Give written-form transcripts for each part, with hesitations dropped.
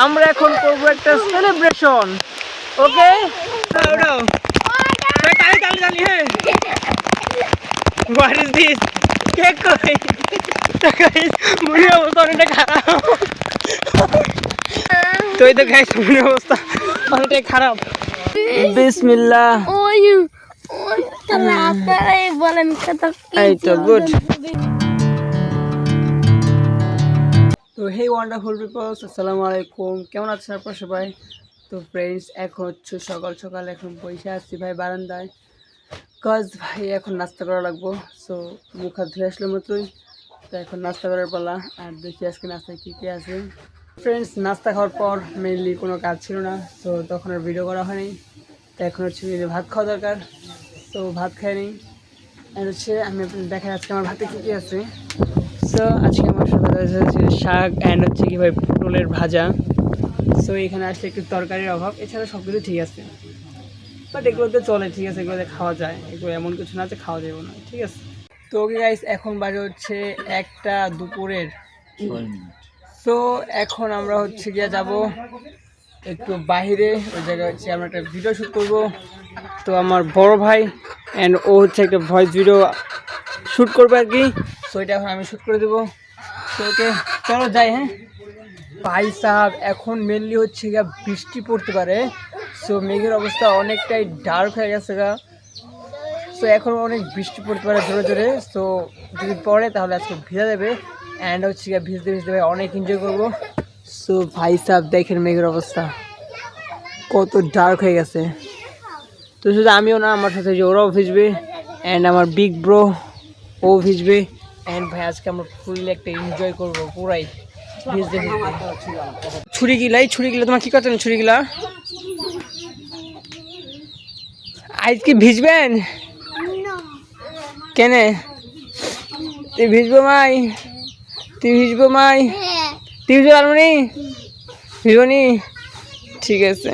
আমরা এখন করব একটা সেলিব্রেশন। ওকে উঠাও তালি তালি তালি। হ্যাঁ হোয়াট ইজ দিস কেক কই মুড়ির অবস্থা অনেকটা খারাপ। তো এই তো গাইস মুড়ির অবস্থা অনেকটাই খারাপ। বিসমিল্লাহ। এই তো গুড। তো হে ওয়ান্ডারফুল পিপলস, আসসালামু আলাইকুম। কেমন আছেন আপনারা সবাই? তো ফ্রেন্ডস, এখন হচ্ছে সকাল সকাল, এখন বসে আসছি ভাই বারান্দায়, কজ ভাই এখন নাস্তা করা লাগবো। সো মুখ হাত ধুয়ে আসলে মতোই, তো এখন নাস্তা করার পালা। আর দেখি আজকে নাস্তায় কী কী আছে। ফ্রেন্ডস, নাস্তা খাওয়ার পর মেনলি কোনো কাজ ছিল না, তো তখন আর ভিডিও করা হয়নি। তো এখন হচ্ছে ভাত খাওয়া দরকার, তো ভাত খাই নিই। আর হচ্ছে আমি আপনাদের দেখাই আজকে আমার ভাতে কী কী আছে। সো আজকে আমার সাথে হচ্ছে শাক অ্যান্ড হচ্ছে কি ভাই পটলের ভাজা। সো এখানে আসলে একটু তরকারির অভাব, এছাড়া সব কিছু ঠিক আছে। বাট এগুলোতে চলে, ঠিক আছে, এগুলোতে খাওয়া যায়, এগুলো এমন কিছু না যে খাওয়া যাবে না, ঠিক আছে। তো ওকে গাইস, এখন বাজে হচ্ছে 1টা দুপুরের 6 মিনিট। সো এখন আমরা হচ্ছে গিয়ে যাব একটু বাইরে, ওই জায়গায় হচ্ছে আমরা একটা ভিডিও শ্যুট করবো। তো আমার বড় ভাই অ্যান্ড ও হচ্ছে একটা ভয়েস ভিডিও শ্যুট করবে আর কি। সো এটা এখন আমি শ্যুট করে দেবো। তো ওকে চলো যাই। হ্যাঁ ভাই সাহেব, এখন মেনলি হচ্ছে গিয়ে বৃষ্টি পড়তে পারে। সো মেঘের অবস্থা অনেকটাই ডার্ক হয়ে গেছে গা। সো এখন অনেক বৃষ্টি পড়তে পারে জোরে জোরে। সো যদি পড়ে তাহলে আজকে ভিজা দেবে, অ্যান্ড হচ্ছে গিয়ে ভিজতে ভিজতে ভাই অনেক এনজয় করবো। সো ভাই সাহেব দেখেন মেঘের অবস্থা কত ডার্ক হয়ে গেছে। তো শুধু আমিও না, আমার সাথে যে ওরাও ভিজবে, অ্যান্ড আমার বিগ ব্রো ও ভিজবে। অ্যান্ড ভাই আজকে আমরা ফুললি একটা এনজয় করবো পুরাই ভিজতে ভিজতে। ছুরি গিলা তোমার কি করতেন? ছুরি গিলা আজকে ভিজবেন কেনে? তুই ভিজবো মাই, তুই ভিজবো মাই, তুই ভিজবো আলমনি, ভিজবো নি? ঠিক আছে।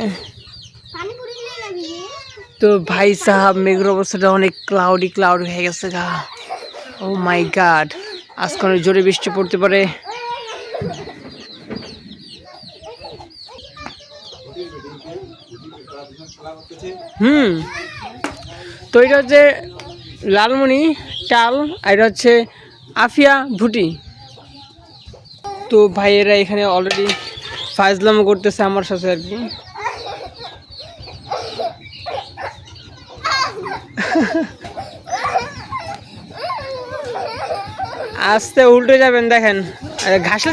তো ভাই সাহাব মেঘের অবস্থাটা অনেক ক্লাউডি হয়ে গেছে গা। ও মাই গড, আজকে অনেক জোরে বৃষ্টি পড়তে পারে। তো এটা হচ্ছে লালমনি টাল, আর এটা হচ্ছে আফিয়া ভুটি। তো ভাইয়েরা এখানে অলরেডি ফাজলামো করতেছে আমার সাথে আর কি। আস্তে উল্টে যাবেন, দেখেন ঘাসে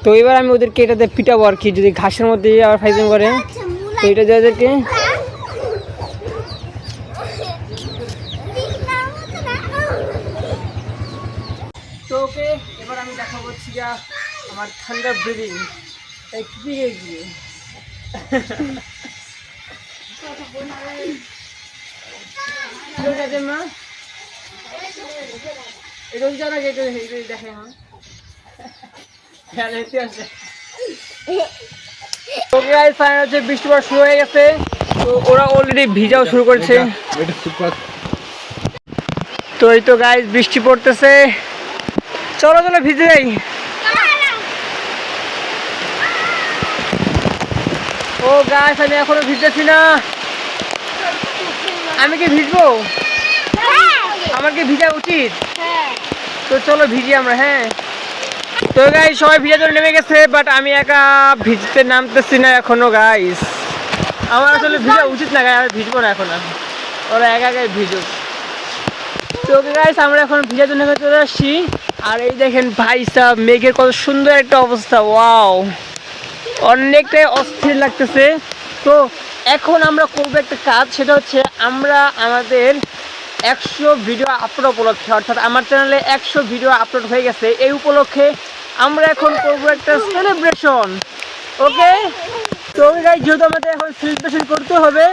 তো এবার আমি ওদেরকে এটাতে পিটাবো আর কি, যদি ঘাসের মধ্যে আবার ফাইজিং করে। তো এটা দিয়ে ওদেরকে তো ওকে এবার আমি দেখা করছি যা আমার ঠান্ডা ব্রিদিং গিয়ে মা এটা জানা গেছে দেখে আমার বৃষ্টি পড়া শুরু হয়ে গেছে। তো ওরা অলরেডি ভিজাও শুরু করেছে। তো এই তো গাইস বৃষ্টি পড়তেছে, চলো চলো ভিজে যাই। ও গাইস, আমি এখনো ভিজতেছি না। আমি কি ভিজবো? আমার কি ভিজা উচিত? তো চলো ভিজি আমরা। হ্যাঁ তো গাইস, সবাই ভিজার জন্য নেমে গেছে, বাট আমি একা ভিজতে নামতেছি না এখনো গাইস। আমার আসলে ভিজা উচিত না গাইস, আমি ভিজবো না এখন, ওরা একা একাই ভিজুক। তো গাইস আমরা এখন ভিজার জন্য চলে আসছি। আর এই দেখেন ভাই সাহেব মেঘের কত সুন্দর একটা অবস্থা, ওয়াও অনেকটাই অস্থির লাগতেছে। তো এখন আমরা করবো একটা কাজ, সেটা হচ্ছে আমরা আমাদের 100 ভিডিও আপলোড উপলক্ষে, অর্থাৎ আমার চ্যানেলে 100 ভিডিও আপলোড হয়ে গেছে, এই উপলক্ষে আমরা এখন করবো একটা সেলিব্রেশন। ওকে তো গাইস, যেহেতু আমাদের এখন সেলিব্রেশন করতে হবে,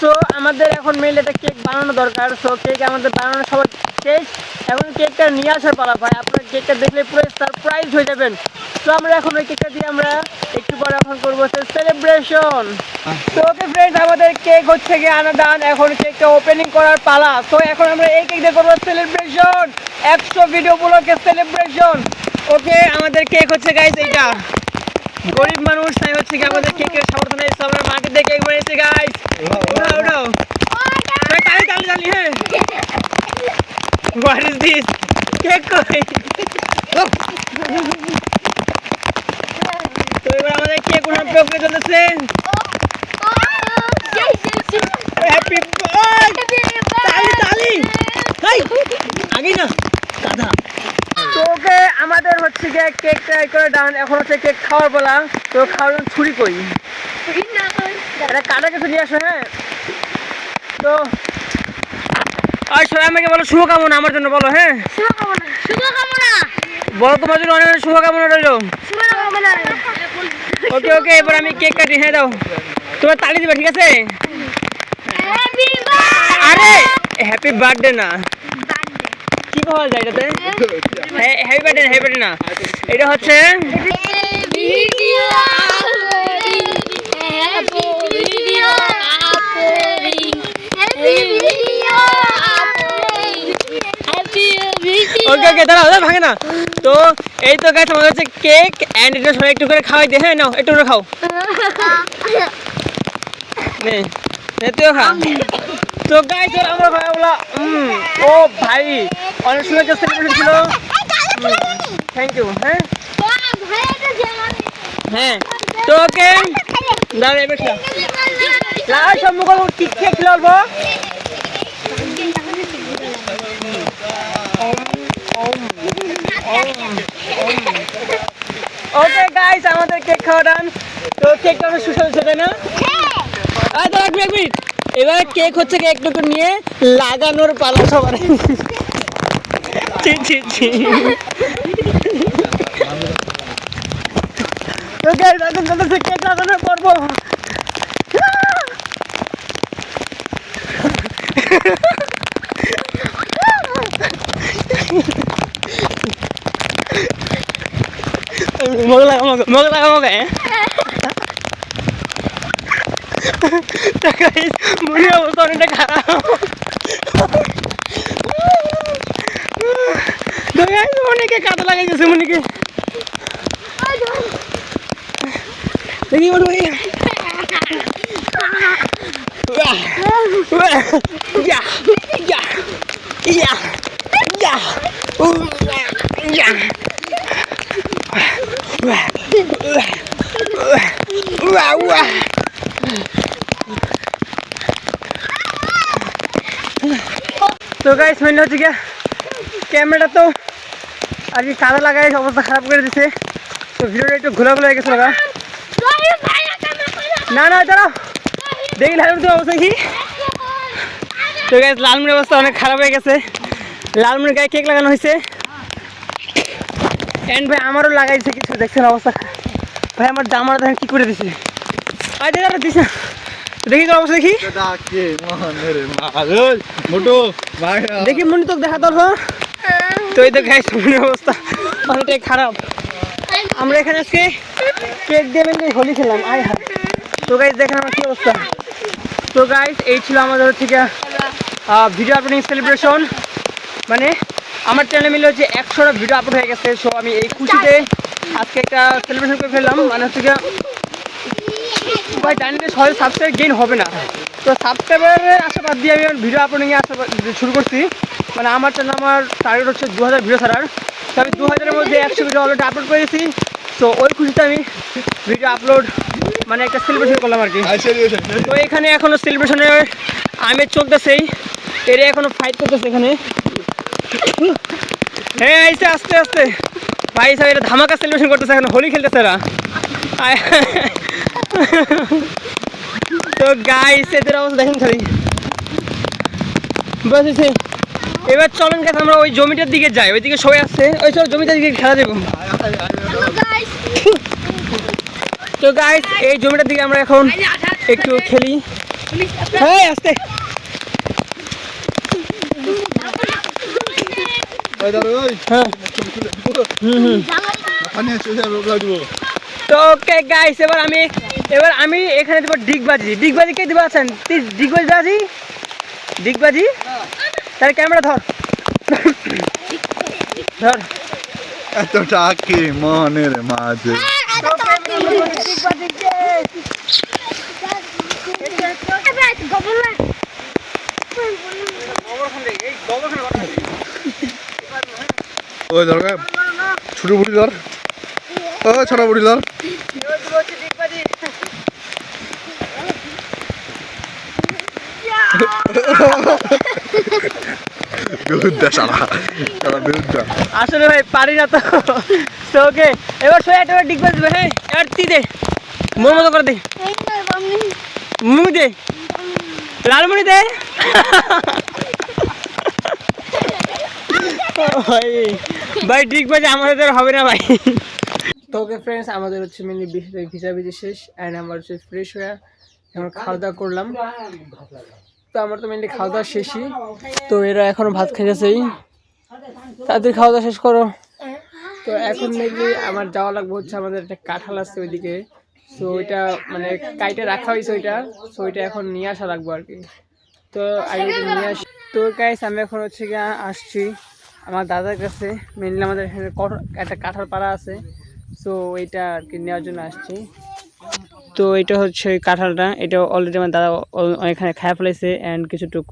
সো আমাদের এখন মেইল একটা কেক বানানো দরকার। সো কেক আমাদের বানানো সবার শেষ, এখন কেকটা নিয়ে আসার পালা ভাই। আপনারা কেকটা দেখলে পুরো সারপ্রাইজ হয়ে যাবেন। তো আমরা এখন ওই কেকটা দিয়ে আমরা একটু পরে এখন করবো সেলিব্রেশন। তো ওকে ফ্রেন্ডস, আমাদের কেক হচ্ছে গিয়ে আনা দান, এখন কেকটা ওপেনিং করার পালা। তো এখন আমরা এই কেক দিয়ে করবো সেলিব্রেশন, 100 ভিডিও উপলক্ষে সেলিব্রেশন। ওকে, আমাদের কেক হচ্ছে গাইস এইটা, গরিব মানুষ তাই হচ্ছে কি আমাদের কেকের সামর্থ্য নেই, সব আমরা মার্কেট থেকে কেক বানিয়েছি গাইস। উঠাও উঠাও, তালি তালি তালি। হ্যাঁ, হোয়াট ইজ দিস? কেক কই? তো এবার আমাদের কেক উঠানোর প্রক্রিয়া চলতেছে। হ্যাপি বার্থডে, তালি তালি। হাই আগে না দাদা। তো ওকে, আমাদের হচ্ছে গিয়ে কেকটা করে ডান, এখন হচ্ছে কেক খাওয়ার বলা। তো খাওয়ার জন্য ছুরি কই? এটা কাটা কিছু নিয়ে আসো। হ্যাঁ, তো আর সবাই আমাকে বলো শুভকামনা আমার জন্য বলো। হ্যাঁ, বলো তোমার জন্য অনেক অনেক শুভকামনা রইলো। ওকে ওকে, এবার আমি কেক কাটি। হ্যাঁ দাও, তোমার তালি দিবা, ঠিক আছে? আরে হ্যাপি বার্থডে না, কি বলা যায় এটাতে? হ্যাপি বার্থডে, হ্যাপি বার্থডে না, এটা হচ্ছে ওকে ওকে, দাঁড়াও দাঁড়াও, ভাঙে না। তো এই তো গাছ আমাদের হচ্ছে কেক অ্যান্ড এটা সবাই একটু করে খাওয়াই দে। হ্যাঁ নাও, একটু করে খাও। নে নে, তুইও খা। তো গাইস আমরা ভাই বলা, ও ভাই অনেক সুন্দর একটা সেলিব্রেশন ছিল। Thank you. হ্যাঁ হ্যাঁ, তো ওকে দাঁড়া, এবার খেলা লাস্ট সব মুখ কি খেয়ে খেলে অল্প। ওকে গাইস, আমাদের কেক খাওয়া ডান। তো কেকটা অনেক সুস্বাদু হচ্ছে, তাই না? এক মিনিট, এবার কেক হচ্ছে একটু একটু নিয়ে লাগানোর পালা সবার। তো গাইস, এখন চলতেছে কেক লাগানোর পর্ব। মগলা মগলা মগে মনে অবস্থা অনেকটা খারাপ। অনেকে কাদা লাগাইতেছে মনিকে, দেখি বলবো তো গাইস, মেন হচ্ছে গিয়ে ক্যামেরাটা তো আর কি কাদা লাগাই অবস্থা খারাপ করে দিছে। তো ভিডিওটা একটু ঘোলাঘোলা হয়ে গেছে। না না দাঁড়াও, দেখি লালমুড়ির অবস্থা কি। তো গাইস, লালমুড়ির অবস্থা অনেক খারাপ হয়ে গেছে। লালমুড়ির গায়ে কেক লাগানো হয়েছে এন্ড ভাই আমারও লাগাইছে কিছু, দেখছেন অবস্থা ভাই। আমার জামাটা দেখেন কি করে দিছে। আরে দাঁড়া দিস না, দেখি তোর অবস্থা দেখি। দেখি মনি তোকে দেখা তোর। তো এই তো গাইস, মনির অবস্থা অনেকটাই খারাপ। আমরা এখানে আজকে কেক দিয়ে হোলি খেলাম। আয় হায়। তো গাইস দেখেন আমার কি অবস্থা। তো গাইস, এই ছিল আমাদের হচ্ছে ভিডিও আপলোডিং সেলিব্রেশন। মানে আমার চ্যানেলে মিলে হচ্ছে 100টা ভিডিও আপলোড হয়ে গেছে। সো আমি এই খুশিতে আজকে একটা সেলিব্রেশন করে ফেললাম। মানে হচ্ছে ভাই জানি না সহজে সাবস্ক্রাইব গেইন হবে না। তো সাবস্ক্রাইবারের আশাবাদ দিয়ে আমি ভিডিও আপলোডিংয়ে শুরু করছি। মানে আমার চ্যানেল, আমার টার্গেট হচ্ছে 2000 ভিডিও ছাড়ার। তো আমি 2000-এর মধ্যে 100 ভিডিও অলরেডি আপলোড করেছি। তো ওই খুশিতে আমি ভিডিও আপলোড মানে একটা সেলিব্রেশন করলাম আর কি। তো এখানে এখনও সেলিব্রেশনের আমেজ চলতেছেই, এরা এখনও ফাইট করতেছে এখানে। হ্যাঁ আইসে আস্তে আস্তে ভাই সাহেব, এটা ধামাকা সেলিব্রেশন করতেছে, এখন হোলি খেলতেছে এরা। তো গাইস, এদের অবস্থা দেখেন খালি। বসেছে, এবার চলেন গাইস আমরা ওই জমিটার দিকে যাই, ওইদিকে সবাই আসছে। ওই চল জমিটার দিকে খেলা যাবো। তো গাইস, এই জমিটার দিকে আমরা এখন একটু খেলি। হ্যাঁ আস্তে তো ওকে গাইস এবার আমি এখানে দেবো ডিগবাজি কে দেবো আছেন ডিগবাজি তার ক্যামেরা ধর এতটা কি মনের মাঝে ওই দরকার ছোট বুড়ি ধর ও ছোট বুড়ি ধর আসলে ভাই পারি না তো ওকে এবার সোয়া একটা ডিগবাজি দেবে হ্যাঁ এবার তুই দে মোর মতো করে দে মুখ দে লালমণি দে ভাই ডিগবাজি আমাদের হবে না ভাই তো ওকে ফ্রেন্ডস আমাদের হচ্ছে মেনলি ভিজাভিজি শেষ অ্যান্ড আমার হচ্ছে ফ্রেশ হয়ে আমরা খাওয়া দাওয়া করলাম তো আমার তো মেনলি খাওয়া দাওয়া শেষই তো এরা এখনো ভাত খেয়েছেই তাদের খাওয়া দাওয়া শেষ করো তো এখন মেনলি আমার যাওয়া লাগবে হচ্ছে আমাদের একটা কাঁঠাল আছে ওইদিকে তো ওইটা মানে কাইটে রাখা হয়েছে ওইটা তো ওইটা এখন নিয়ে আসা লাগবে আর কি তো আগে নিয়ে আসি তো গাইস আমি এখন হচ্ছে গিয়ে আসছি আমার দাদার কাছে মেনলি আমাদের এখানে একটা কাঁঠাল পাড়া আছে সো এইটা আর কি নেওয়ার জন্য আসছি তো এটা হচ্ছে ওই কাঁঠালটা এটা অলরেডি আমার দাদা এখানে খায়া ফেলেছে অ্যান্ড কিছুটুক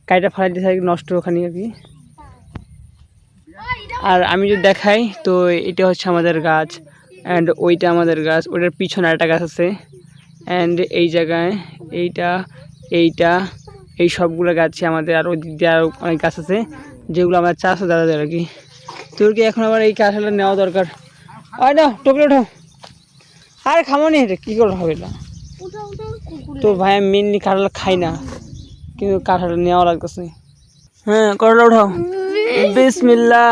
কাইটা ফেলাই দিয়েছে নষ্ট ওখানে আর কি আর আমি যদি দেখাই তো এটা হচ্ছে আমাদের গাছ অ্যান্ড ওইটা আমাদের গাছ ওইটার পিছনে একটা গাছ আছে অ্যান্ড এই জায়গায় এইটা এই সবগুলো গাছই আমাদের আর ওই দিক দিয়ে আরও অনেক গাছ আছে যেগুলো আমার চাষ দাদাদের আর কি তোর কি এখন আবার এই কাঁঠালটা নেওয়া দরকার আর না টোকরে ওঠাও আর খামো নি এটা কী করে হবে না তো ভাই আমি মেনলি কাঁঠাল খাই না কিন্তু কাঁঠালটা নেওয়া লাগতেছে হ্যাঁ করলা উঠাও বিসমিল্লাহ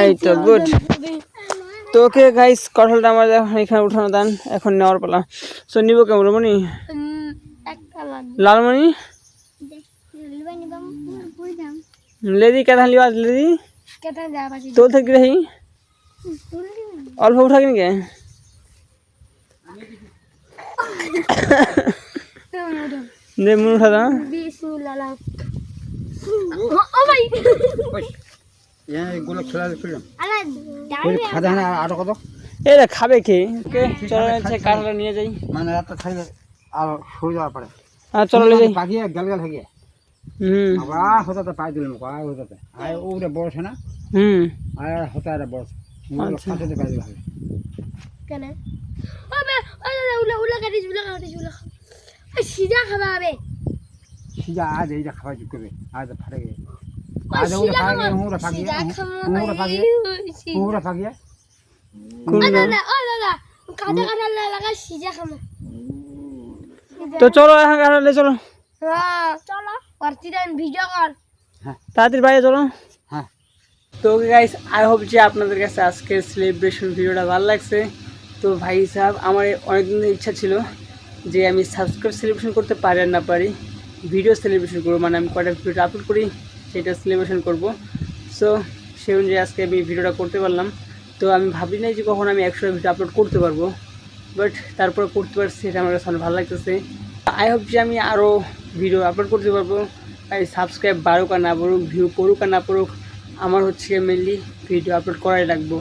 এই তো গুড তো ওকে গাইস কাঁঠালটা আমার এখানে উঠানো দান এখন নেওয়ার পালা সো নিব কেমন রমণি লালমণি লেদি কেথা লিবা লেদি তো থেকে রহি অল্প উঠা কিনকে দে মুন উঠা দাও এটা খাবে কে চলো কাঁঠালটা নিয়ে যাই মানে রাতটা খাইলে আর শুয়ে যাওয়ার পরে চলো নিয়ে যাই পাখিয়ে গেল থাকে আবার হতাতে পাই দিলাম আর হতাতে আর ওটা বড় না আর হতা এটা বড় খাতে পাই দিলাম কেন সিজা খাবা হবে সিজা আজ এইটা খাওয়া যোগ করবে আজ ফাটে গিয়ে আজ ওরা ফাঁকিয়ে ওরা ফাঁকিয়ে ওরা ফাঁকিয়ে ওরা ফাঁকিয়ে কাঁচা কাঁঠাল লাগা সিজা খাবো তো চলো এখন কাঁঠালে চলো চলো পার্টিটাইম ভিডিও কর তাড়াতাড়ি বাইরে চলো হ্যাঁ তো গাইস আই হোপ যে আপনাদের কাছে আজকের সেলিব্রেশন ভিডিওটা ভালো লাগছে তো ভাই সাহেব আমার অনেকদিন ইচ্ছা ছিল যে আমি সাবস্ক্রাইব সেলিব্রেশন করতে পারি আর না পারি ভিডিও সেলিব্রেশন করবো মানে আমি কয়টা ভিডিও আপলোড করি সেটা সেলিব্রেশন করব সো সেই অনুযায়ী আজকে আমি ভিডিওটা করতে পারলাম তো আমি ভাবি নাই যে কখন আমি 100টা ভিডিও আপলোড করতে পারবো বাট তারপরে করতে পারছি এটা আমার কাছে অনেক ভালো লাগতেছে আই হোপ যে আমি আরও ভিডিও আপলোড করতে পারবো আর সাবস্ক্রাইব বাড়ুক আর না বাড়ুক ভিউ পড়ুক আর না পড়ুক আমার হচ্ছে মেনলি ভিডিও আপলোড করাই লাগবো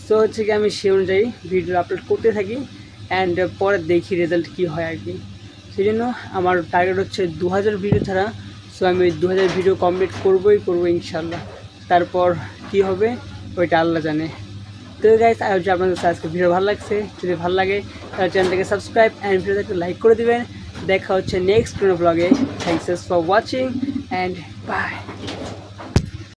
সো হচ্ছে কি আমি সেই অনুযায়ী ভিডিও আপলোড করতে থাকি অ্যান্ড পরে দেখি রেজাল্ট কী হয় আর কি সেই জন্য আমার টার্গেট হচ্ছে 2000 ভিডিও ছাড়া সো আমি 2000 ভিডিও কমপ্লিট করবো ইনশাল্লাহ তারপর কি হবে ওইটা আল্লাহ জানে তো গাইস আই হোপ যে আপনাদের আজকে ভিডিও ভালো লাগছে যদি ভালো লাগে তাহলে চ্যানেলটাকে সাবস্ক্রাইব অ্যান্ড ভিডিওটাকে লাইক করে দিবেন দেখা হচ্ছে নেক্সট কোনো ব্লগে thanks for watching and by